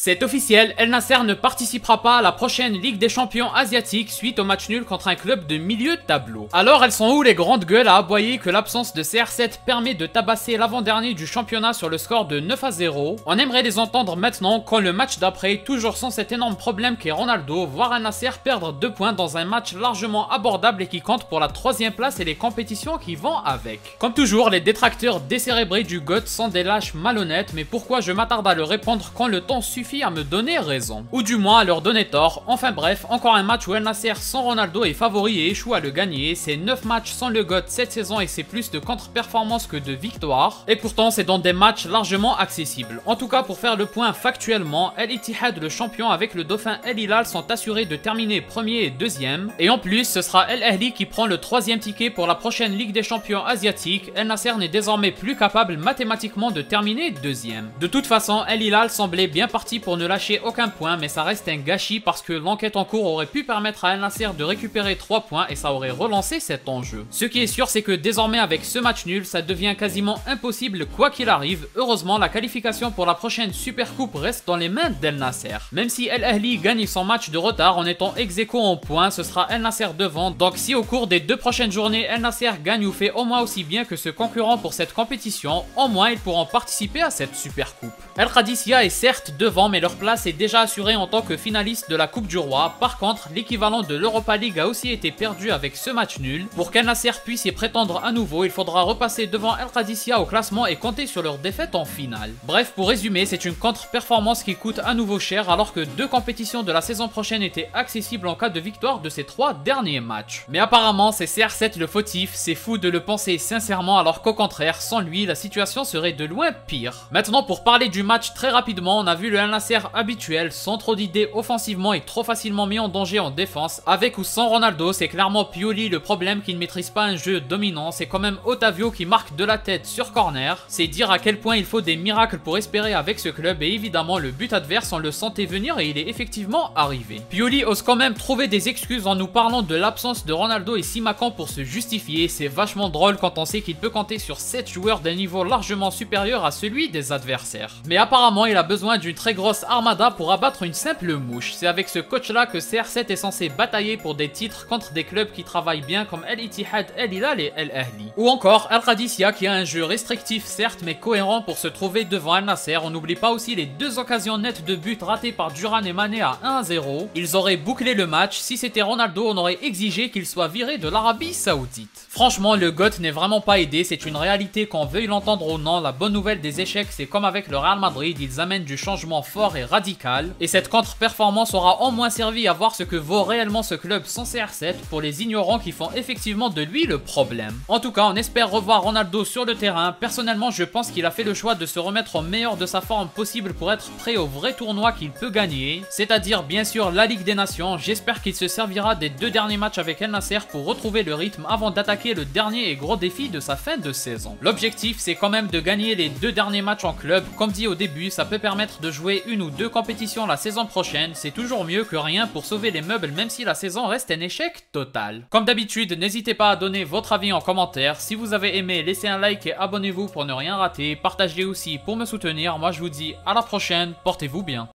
C'est officiel, El Nasser ne participera pas à la prochaine Ligue des Champions asiatiques suite au match nul contre un club de milieu de tableau. Alors elles sont où les grandes gueules à aboyer que l'absence de CR7 permet de tabasser l'avant-dernier du championnat sur le score de 9-0? On aimerait les entendre maintenant quand le match d'après, toujours sans cet énorme problème qu'est Ronaldo, voir El Nasser perdre 2 points dans un match largement abordable et qui compte pour la 3e place et les compétitions qui vont avec. Comme toujours, les détracteurs décérébrés du GOAT sont des lâches malhonnêtes, mais pourquoi je m'attarde à leur répondre quand le temps suffit à me donner raison, ou du moins à leur donner tort. Enfin bref, encore un match où El Nasser sans Ronaldo est favori et échoue à le gagner. C'est 9 matchs sans le GOAT cette saison et c'est plus de contre-performance que de victoire, et pourtant c'est dans des matchs largement accessibles. En tout cas, pour faire le point factuellement, El Ittihad, le champion, avec le dauphin El Hilal sont assurés de terminer premier et deuxième, et en plus ce sera El Ahly qui prend le 3e ticket pour la prochaine Ligue des Champions asiatiques. El Nasser n'est désormais plus capable mathématiquement de terminer deuxième. De toute façon, El Hilal semblait bien parti pour ne lâcher aucun point, mais ça reste un gâchis parce que l'enquête en cours aurait pu permettre à El Nasser de récupérer 3 points et ça aurait relancé cet enjeu. Ce qui est sûr, c'est que désormais avec ce match nul, ça devient quasiment impossible quoi qu'il arrive. Heureusement, la qualification pour la prochaine Super Coupe reste dans les mains d'El Nasser. Même si El Ahly gagne son match de retard en étant ex-aequo en points, ce sera El Nasser devant, donc si au cours des 2 prochaines journées, El Nasser gagne ou fait au moins aussi bien que ce concurrent pour cette compétition, au moins ils pourront participer à cette Super Coupe. El Qadisiyah est certes devant, mais leur place est déjà assurée en tant que finaliste de la Coupe du Roi. Par contre, l'équivalent de l'Europa League a aussi été perdu avec ce match nul. Pour qu'El Nasser puisse y prétendre à nouveau, il faudra repasser devant El Qadisiyah au classement et compter sur leur défaite en finale. Bref, pour résumer, c'est une contre-performance qui coûte à nouveau cher alors que 2 compétitions de la saison prochaine étaient accessibles en cas de victoire de ces 3 derniers matchs. Mais apparemment, c'est CR7 le fautif, c'est fou de le penser sincèrement alors qu'au contraire, sans lui, la situation serait de loin pire. Maintenant, pour parler du match très rapidement, on a vu le El Nasser habituel, sans trop d'idées offensivement et trop facilement mis en danger en défense. Avec ou sans Ronaldo, c'est clairement Pioli le problème qui ne maîtrise pas un jeu dominant. C'est quand même Otavio qui marque de la tête sur corner. C'est dire à quel point il faut des miracles pour espérer avec ce club, et évidemment le but adverse on le sentait venir et il est effectivement arrivé. Pioli ose quand même trouver des excuses en nous parlant de l'absence de Ronaldo et Simakan pour se justifier. C'est vachement drôle quand on sait qu'il peut compter sur 7 joueurs d'un niveau largement supérieur à celui des adversaires. Mais apparemment il a besoin d'une très grosse armada pour abattre une simple mouche. C'est avec ce coach là que CR7 est censé batailler pour des titres contre des clubs qui travaillent bien comme El Ittihad, El Hilal et El Ahly. Ou encore El Qadisiyah qui a un jeu restrictif certes mais cohérent pour se trouver devant El Nasser. On n'oublie pas aussi les 2 occasions nettes de but ratées par Duran et Mané à 1-0. Ils auraient bouclé le match. Si c'était Ronaldo, on aurait exigé qu'il soit viré de l'Arabie Saoudite. Franchement, le GOAT n'est vraiment pas aidé, c'est une réalité qu'on veuille l'entendre ou non. La bonne nouvelle des échecs, c'est comme avec le Real Madrid, ils amènent du changement fort et radical. Et cette contre-performance aura au moins servi à voir ce que vaut réellement ce club sans CR7 pour les ignorants qui font effectivement de lui le problème. En tout cas, on espère revoir Ronaldo sur le terrain. Personnellement, je pense qu'il a fait le choix de se remettre au meilleur de sa forme possible pour être prêt au vrai tournoi qu'il peut gagner, c'est-à-dire bien sûr la Ligue des Nations. J'espère qu'il se servira des 2 derniers matchs avec El Nasser pour retrouver le rythme avant d'attaquer le dernier et gros défi de sa fin de saison. L'objectif, c'est quand même de gagner les 2 derniers matchs en club. Comme dit au début, ça peut permettre de jouer 1 ou 2 compétitions la saison prochaine. C'est toujours mieux que rien pour sauver les meubles même si la saison reste un échec total. Comme d'habitude, n'hésitez pas à donner votre avis en commentaire. Si vous avez aimé, laissez un like et abonnez-vous pour ne rien rater. Partagez aussi pour me soutenir. Moi je vous dis à la prochaine, portez-vous bien.